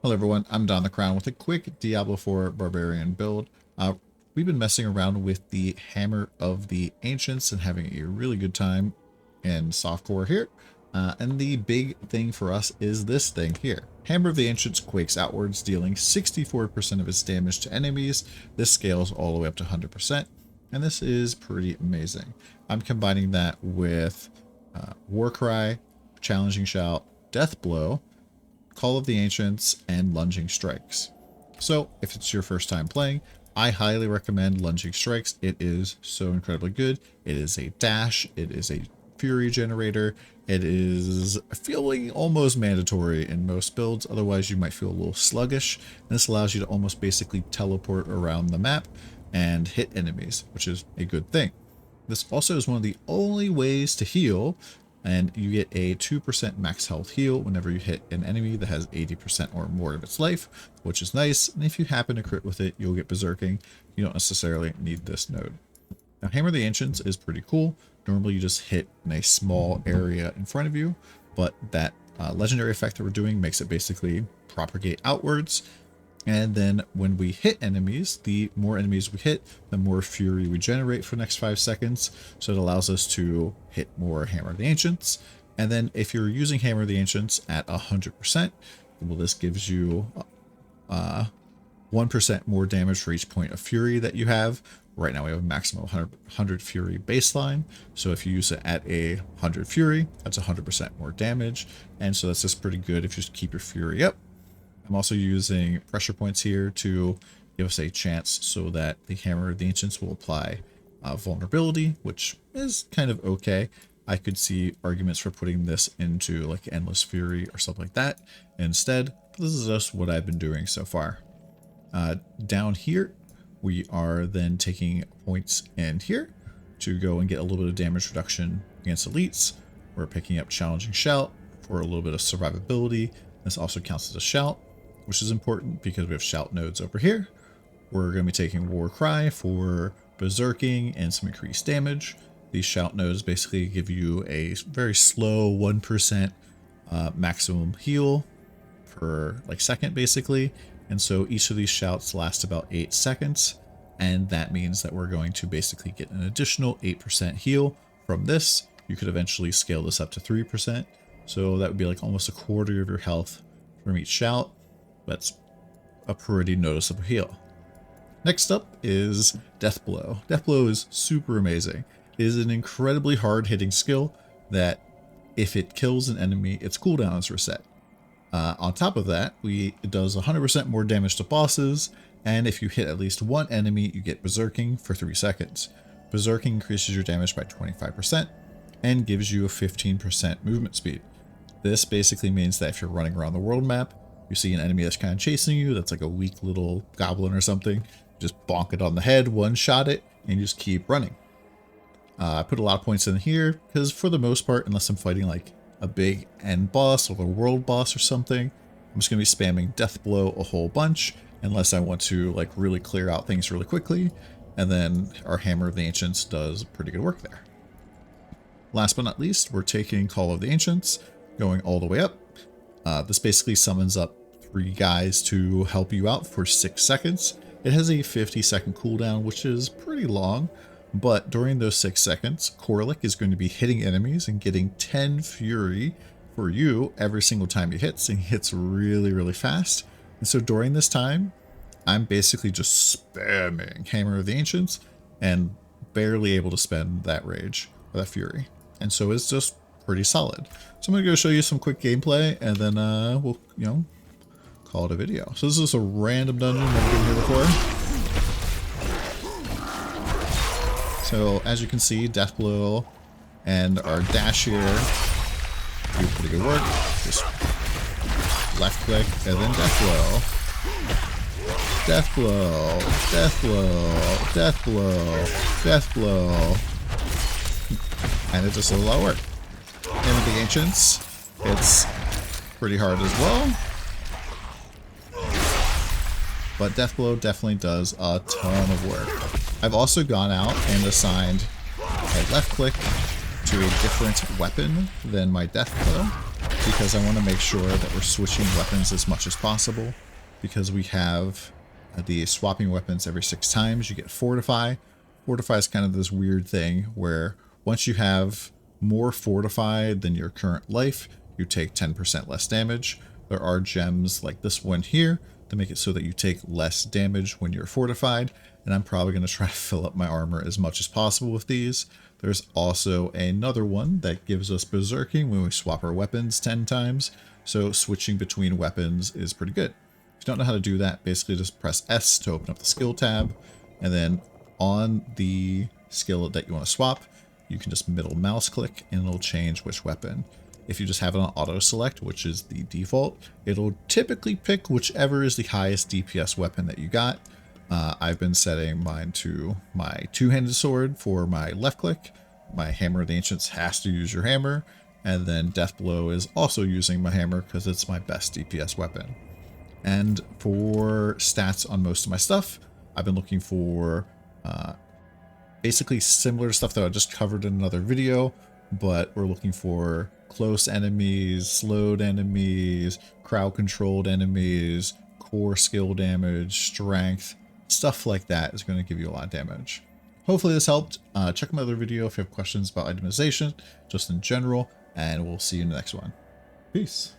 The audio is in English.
Hello everyone, I'm DonTheCrown with a quick Diablo 4 Barbarian build. We've been messing around with the Hammer of the Ancients and having a really good time in softcore here. And the big thing for us is this thing here. Hammer of the Ancients quakes outwards, dealing 64% of its damage to enemies. This scales all the way up to 100%, and this is pretty amazing. I'm combining that with Warcry, Challenging Shout, Death Blow, Call of the Ancients, and Lunging Strikes. So if it's your first time playing, I highly recommend Lunging Strikes. It is so incredibly good. It is a dash, it is a fury generator, it is feeling almost mandatory in most builds, otherwise you might feel a little sluggish. And this allows you to almost basically teleport around the map and hit enemies, which is a good thing. This also is one of the only ways to heal, and you get a 2% max health heal whenever you hit an enemy that has 80% or more of its life, which is nice. And if you happen to crit with it, you'll get berserking. You don't necessarily need this node. Now, Hammer of the Ancients is pretty cool. Normally you just hit in a small area in front of you, but that legendary effect that we're doing makes it basically propagate outwards. And then when we hit enemies, the more enemies we hit, the more fury we generate for the next 5 seconds. So it allows us to hit more Hammer of the Ancients. And then if you're using Hammer of the Ancients at 100%, well, this gives you 1% more damage for each point of fury that you have. Right now we have a maximum of 100 fury baseline. So if you use it at 100 fury, that's 100% more damage. And so that's just pretty good if you just keep your fury up. I'm also using pressure points here to give us a chance so that the Hammer of the Ancients will apply vulnerability, which is kind of okay. I could see arguments for putting this into like Endless Fury or something like that instead. But this is just what I've been doing so far. Down here, we are then taking points in here to go and get a little bit of damage reduction against elites. We're picking up Challenging Shout for a little bit of survivability. This also counts as a shout, which is important because we have shout nodes over here. We're going to be taking Warcry for berserking and some increased damage. These shout nodes basically give you a very slow 1% maximum heal per second basically. And so each of these shouts last about 8 seconds. And that means that we're going to basically get an additional 8% heal from this. You could eventually scale this up to 3%. So that would be like almost a quarter of your health from each shout. That's a pretty noticeable heal. Next up is Death Blow. Death Blow is super amazing. It is an incredibly hard-hitting skill that if it kills an enemy, its cooldown is reset. On top of that, it does 100% more damage to bosses, and if you hit at least one enemy, you get Berserking for 3 seconds. Berserking increases your damage by 25% and gives you a 15% movement speed. This basically means that if you're running around the world map, you see an enemy that's kind of chasing you, that's like a weak little goblin or something, just bonk it on the head, one-shot it, and you just keep running. I put a lot of points in here because for the most part, unless I'm fighting like a big end boss or the world boss or something, I'm just going to be spamming Death Blow a whole bunch unless I want to like really clear out things really quickly. And then our Hammer of the Ancients does pretty good work there. Last but not least, we're taking Call of the Ancients, going all the way up. This basically summons up 3 guys to help you out for 6 seconds. It has a 50-second cooldown, which is pretty long, but during those 6 seconds, Corlic is going to be hitting enemies and getting 10 fury for you every single time he hits, and he hits really, really fast. And so during this time, I'm basically just spamming Hammer of the Ancients and barely able to spend that rage or that fury. And so it's just pretty solid. So I'm going to go show you some quick gameplay and then we'll, call it a video. So this is a random dungeon never been here before. So as you can see, Death Blow and our dash here do pretty good work. Just left click and then Death Blow. Death Blow, Death Blow, Death Blow, Death Blow. And it just does a lot of work. And with the Ancients, it's pretty hard as well. But Death Blow definitely does a ton of work. I've also gone out and assigned a left click to a different weapon than my Death Blow because I want to make sure that we're switching weapons as much as possible, because we have the swapping weapons every 6 times. You get Fortify. Fortify is kind of this weird thing where once you have more Fortify than your current life, you take 10% less damage. There are gems like this one here to make it so that you take less damage when you're fortified, and I'm probably going to try to fill up my armor as much as possible with these. There's also another one that gives us berserking when we swap our weapons 10 times, so switching between weapons is pretty good. If you don't know how to do that, basically just press S to open up the skill tab, and then on the skill that you want to swap, you can just middle mouse click and it'll change which weapon. If you just have it on auto select, which is the default, it'll typically pick whichever is the highest DPS weapon that you got. I've been setting mine to my two-handed sword for my left click. My Hammer of the Ancients has to use your hammer, and then Deathblow is also using my hammer because it's my best DPS weapon. And for stats on most of my stuff, I've been looking for basically similar stuff that I just covered in another video, but we're looking for close enemies, slowed enemies, crowd controlled enemies, core skill damage, strength, stuff like that is going to give you a lot of damage. Hopefully this helped. Check my other video if you have questions about itemization, just in general, and we'll see you in the next one. Peace.